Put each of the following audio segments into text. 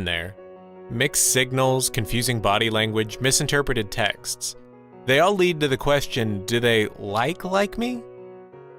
been there. Mixed signals, confusing body language, misinterpreted texts. They all lead to the question, do they like me?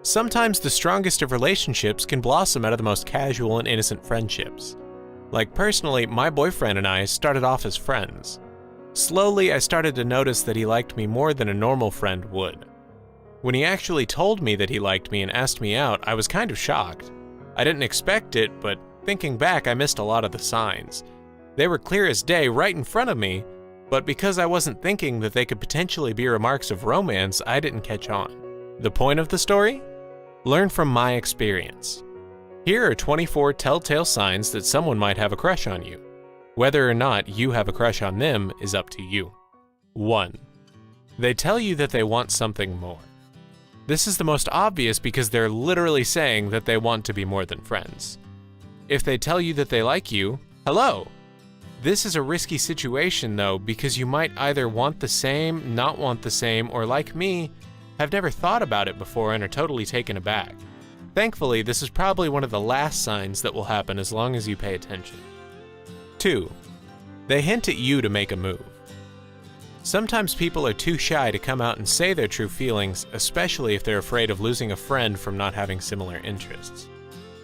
Sometimes the strongest of relationships can blossom out of the most casual and innocent friendships. Like personally, my boyfriend and I started off as friends. Slowly, I started to notice that he liked me more than a normal friend would. When he actually told me that he liked me and asked me out, I was kind of shocked. I didn't expect it, but thinking back, I missed a lot of the signs. They were clear as day right in front of me, but because I wasn't thinking that they could potentially be remarks of romance, I didn't catch on. The point of the story? Learn from my experience. Here are 24 telltale signs that someone might have a crush on you. Whether or not you have a crush on them is up to you. 1. They tell you that they want something more. This is the most obvious because they're literally saying that they want to be more than friends. If they tell you that they like you, hello! This is a risky situation though, because you might either want the same, not want the same, or like me, have never thought about it before and are totally taken aback. Thankfully, this is probably one of the last signs that will happen as long as you pay attention. 2. They hint at you to make a move. Sometimes people are too shy to come out and say their true feelings, especially if they're afraid of losing a friend from not having similar interests.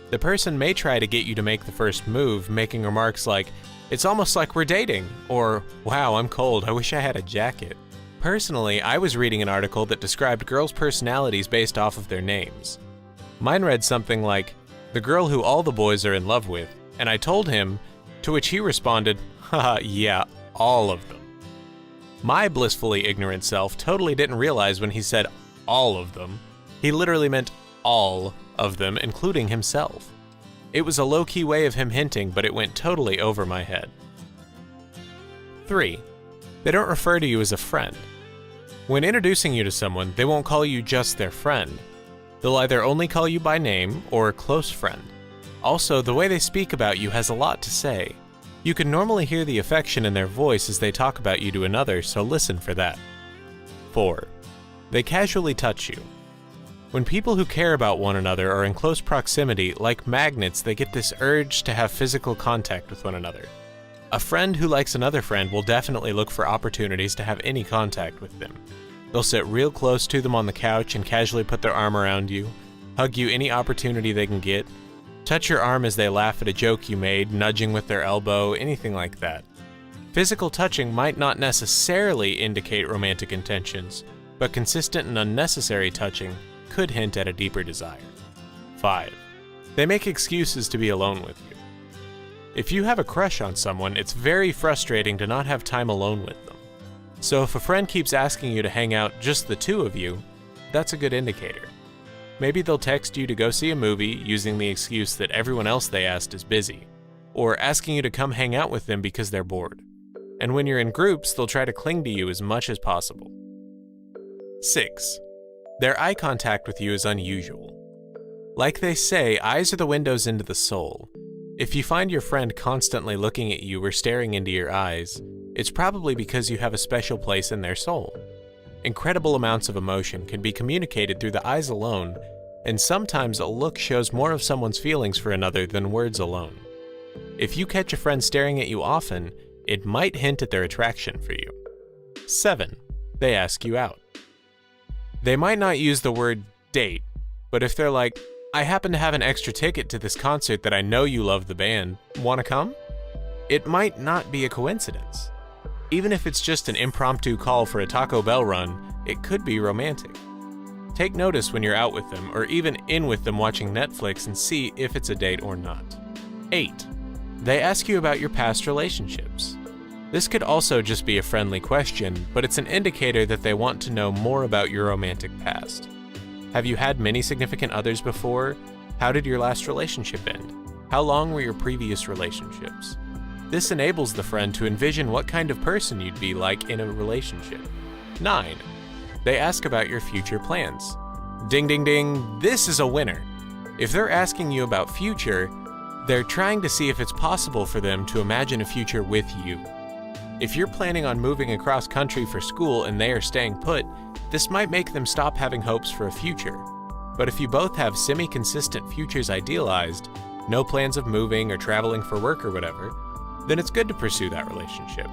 The person may try to get you to make the first move, making remarks like, "It's almost like we're dating," or, "Wow, I'm cold, I wish I had a jacket." Personally, I was reading an article that described girls' personalities based off of their names. Mine read something like, "The girl who all the boys are in love with," and I told him, to which he responded, "Haha, yeah, all of them." My blissfully ignorant self totally didn't realize when he said all of them, he literally meant all of them, including himself. It was a low-key way of him hinting, but it went totally over my head. 3. They don't refer to you as a friend. When introducing you to someone, they won't call you just their friend. They'll either only call you by name or close friend. Also, the way they speak about you has a lot to say. You can normally hear the affection in their voice as they talk about you to another, so listen for that. 4. They casually touch you. When people who care about one another are in close proximity, like magnets, they get this urge to have physical contact with one another. A friend who likes another friend will definitely look for opportunities to have any contact with them. They'll sit real close to them on the couch and casually put their arm around you, hug you any opportunity they can get, touch your arm as they laugh at a joke you made, nudging with their elbow, anything like that. Physical touching might not necessarily indicate romantic intentions, but consistent and unnecessary touching could hint at a deeper desire. 5. They make excuses to be alone with you. If you have a crush on someone, it's very frustrating to not have time alone with them. So if a friend keeps asking you to hang out just the two of you, that's a good indicator. Maybe they'll text you to go see a movie using the excuse that everyone else they asked is busy, or asking you to come hang out with them because they're bored. And when you're in groups, they'll try to cling to you as much as possible. 6. Their eye contact with you is unusual. Like they say, eyes are the windows into the soul. If you find your friend constantly looking at you or staring into your eyes, it's probably because you have a special place in their soul. Incredible amounts of emotion can be communicated through the eyes alone, and sometimes a look shows more of someone's feelings for another than words alone. If you catch a friend staring at you often, it might hint at their attraction for you. 7. They ask you out. They might not use the word date, but if they're like, "I happen to have an extra ticket to this concert that I know you love the band, wanna come?" It might not be a coincidence. Even if it's just an impromptu call for a Taco Bell run, it could be romantic. Take notice when you're out with them, or even in with them watching Netflix, and see if it's a date or not. 8. They ask you about your past relationships. This could also just be a friendly question, but it's an indicator that they want to know more about your romantic past. Have you had many significant others before? How did your last relationship end? How long were your previous relationships? This enables the friend to envision what kind of person you'd be like in a relationship. 9. They ask about your future plans. Ding ding ding, this is a winner. If they're asking you about future, they're trying to see if it's possible for them to imagine a future with you. If you're planning on moving across country for school and they are staying put, this might make them stop having hopes for a future. But if you both have semi-consistent futures idealized, no plans of moving or traveling for work or whatever, then it's good to pursue that relationship.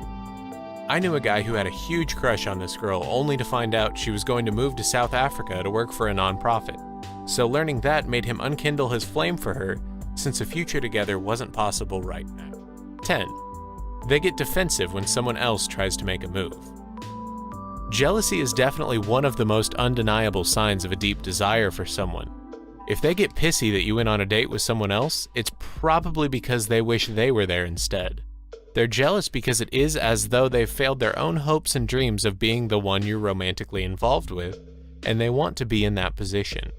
I knew a guy who had a huge crush on this girl only to find out she was going to move to South Africa to work for a nonprofit. So learning that made him unkindle his flame for her, since a future together wasn't possible right now. 10. They get defensive when someone else tries to make a move. Jealousy is definitely one of the most undeniable signs of a deep desire for someone. If they get pissy that you went on a date with someone else, it's probably because they wish they were there instead. They're jealous because it is as though they've failed their own hopes and dreams of being the one you're romantically involved with, and they want to be in that position.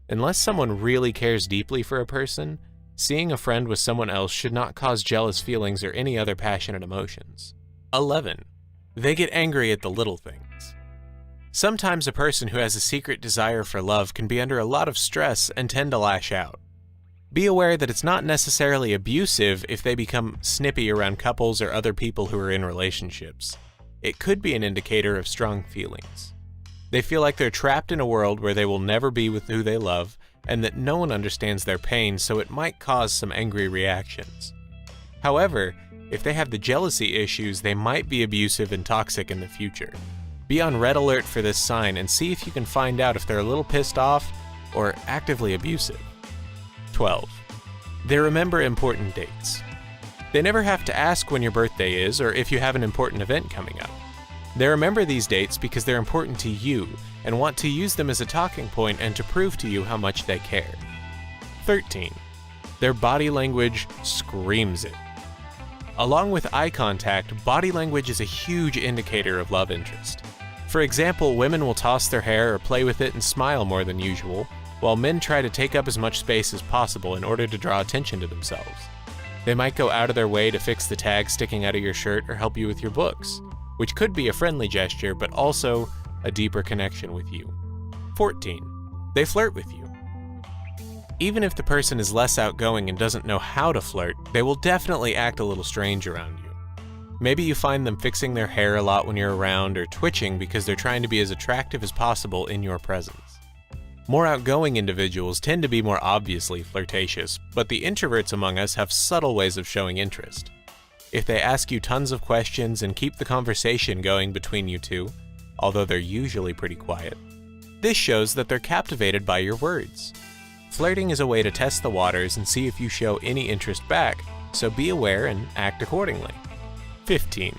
Unless someone really cares deeply for a person, seeing a friend with someone else should not cause jealous feelings or any other passionate emotions. 11. They get angry at the little things. Sometimes a person who has a secret desire for love can be under a lot of stress and tend to lash out. Be aware that it's not necessarily abusive if they become snippy around couples or other people who are in relationships. It could be an indicator of strong feelings. They feel like they're trapped in a world where they will never be with who they love, and that no one understands their pain, so it might cause some angry reactions. However, if they have the jealousy issues, they might be abusive and toxic in the future. Be on red alert for this sign and see if you can find out if they're a little pissed off or actively abusive. 12. They remember important dates. They never have to ask when your birthday is or if you have an important event coming up. They remember these dates because they're important to you and want to use them as a talking point and to prove to you how much they care. 13. Their body language screams it. Along with eye contact, body language is a huge indicator of love interest. For example, women will toss their hair or play with it and smile more than usual, while men try to take up as much space as possible in order to draw attention to themselves. They might go out of their way to fix the tag sticking out of your shirt or help you with your books, which could be a friendly gesture, but also a deeper connection with you. 14. They flirt with you. Even if the person is less outgoing and doesn't know how to flirt, they will definitely act a little strange around you. Maybe you find them fixing their hair a lot when you're around or twitching because they're trying to be as attractive as possible in your presence. More outgoing individuals tend to be more obviously flirtatious, but the introverts among us have subtle ways of showing interest. If they ask you tons of questions and keep the conversation going between you two, although they're usually pretty quiet, this shows that they're captivated by your words. Flirting is a way to test the waters and see if you show any interest back, so be aware and act accordingly. 15.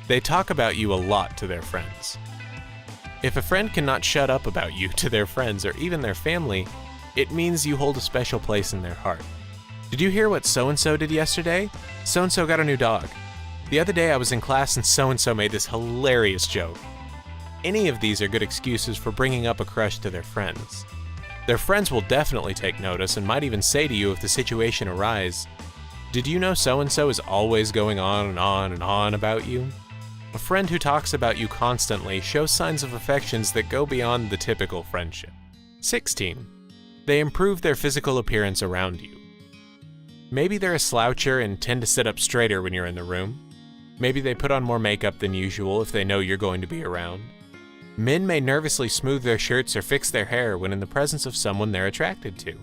They talk about you a lot to their friends. If a friend cannot shut up about you to their friends or even their family, it means you hold a special place in their heart. Did you hear what so-and-so did yesterday? So-and-so got a new dog. The other day I was in class and so-and-so made this hilarious joke. Any of these are good excuses for bringing up a crush to their friends. Their friends will definitely take notice and might even say to you if the situation arises, "Did you know so-and-so is always going on and on and on about you?" A friend who talks about you constantly shows signs of affections that go beyond the typical friendship. 16. They improve their physical appearance around you. Maybe they're a sloucher and tend to sit up straighter when you're in the room. Maybe they put on more makeup than usual if they know you're going to be around. Men may nervously smooth their shirts or fix their hair when in the presence of someone they're attracted to.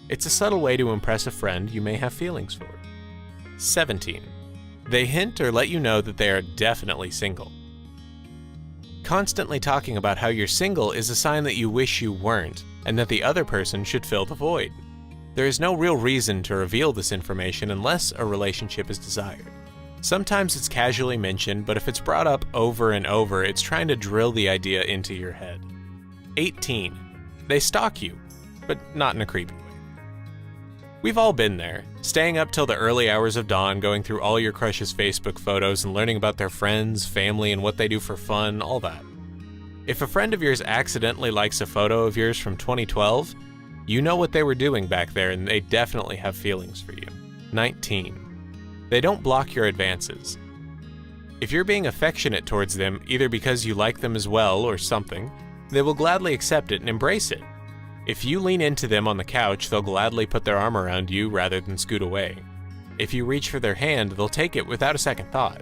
It's a subtle way to impress a friend you may have feelings for. 17. They hint or let you know that they are definitely single. Constantly talking about how you're single is a sign that you wish you weren't, and that the other person should fill the void. There is no real reason to reveal this information unless a relationship is desired. Sometimes it's casually mentioned, but if it's brought up over and over, it's trying to drill the idea into your head. 18. They stalk you, but not in a creepy way. We've all been there, staying up till the early hours of dawn, going through all your crush's Facebook photos and learning about their friends, family, and what they do for fun, all that. If a friend of yours accidentally likes a photo of yours from 2012, you know what they were doing back there and they definitely have feelings for you. 19. They don't block your advances. If you're being affectionate towards them, either because you like them as well or something, they will gladly accept it and embrace it. If you lean into them on the couch, they'll gladly put their arm around you rather than scoot away. If you reach for their hand, they'll take it without a second thought.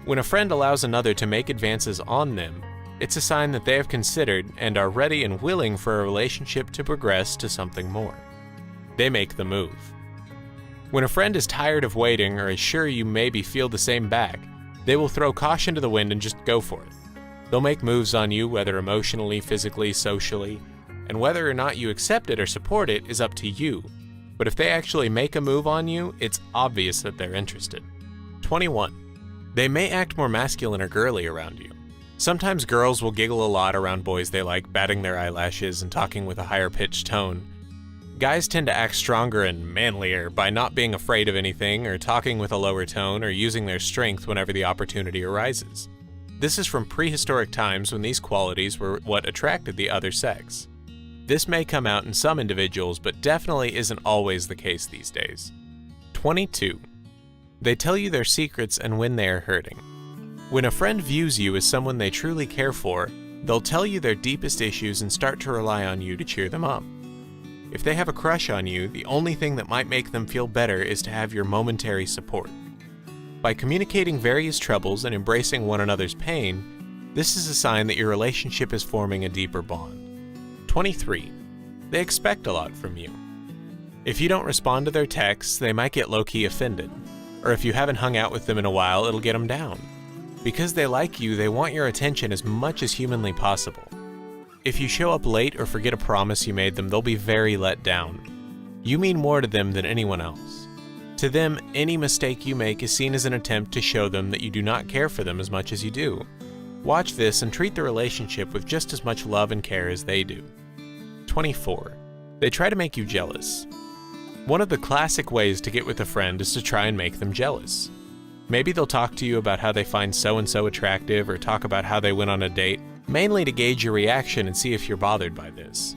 When a friend allows another to make advances on them, it's a sign that they have considered and are ready and willing for a relationship to progress to something more. They make the move. When a friend is tired of waiting or is sure you maybe feel the same back, they will throw caution to the wind and just go for it. They'll make moves on you, whether emotionally, physically, socially, and whether or not you accept it or support it is up to you. But if they actually make a move on you, it's obvious that they're interested. 21. They may act more masculine or girly around you. Sometimes girls will giggle a lot around boys they like, batting their eyelashes and talking with a higher pitched tone. Guys tend to act stronger and manlier by not being afraid of anything or talking with a lower tone or using their strength whenever the opportunity arises. This is from prehistoric times when these qualities were what attracted the other sex. This may come out in some individuals, but definitely isn't always the case these days. 22. They tell you their secrets and when they are hurting. When a friend views you as someone they truly care for, they'll tell you their deepest issues and start to rely on you to cheer them up. If they have a crush on you, the only thing that might make them feel better is to have your momentary support. By communicating various troubles and embracing one another's pain, this is a sign that your relationship is forming a deeper bond. 23. They expect a lot from you. If you don't respond to their texts, they might get low-key offended. Or if you haven't hung out with them in a while, it'll get them down. Because they like you, they want your attention as much as humanly possible. If you show up late or forget a promise you made them, they'll be very let down. You mean more to them than anyone else. To them, any mistake you make is seen as an attempt to show them that you do not care for them as much as you do. Watch this and treat the relationship with just as much love and care as they do. 24. They try to make you jealous. One of the classic ways to get with a friend is to try and make them jealous. Maybe they'll talk to you about how they find so-and-so attractive or talk about how they went on a date, mainly to gauge your reaction and see if you're bothered by this.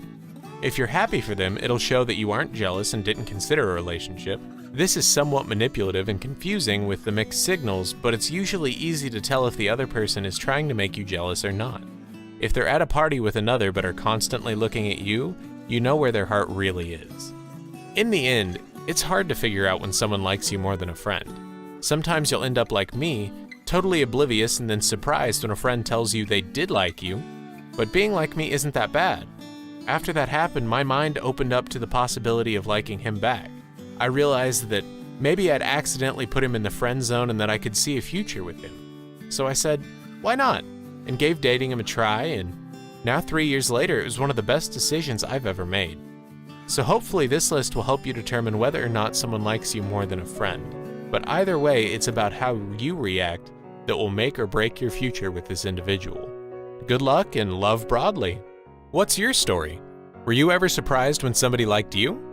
If you're happy for them, it'll show that you aren't jealous and didn't consider a relationship. This is somewhat manipulative and confusing with the mixed signals, but it's usually easy to tell if the other person is trying to make you jealous or not. If they're at a party with another but are constantly looking at you, you know where their heart really is. In the end, it's hard to figure out when someone likes you more than a friend. Sometimes you'll end up like me, totally oblivious and then surprised when a friend tells you they did like you, but being like me isn't that bad. After that happened, my mind opened up to the possibility of liking him back. I realized that maybe I'd accidentally put him in the friend zone and that I could see a future with him. So I said, why not? And gave dating him a try, and now 3 years later, it was one of the best decisions I've ever made. So hopefully this list will help you determine whether or not someone likes you more than a friend. But either way, it's about how you react that will make or break your future with this individual. Good luck and love broadly. What's your story? Were you ever surprised when somebody liked you?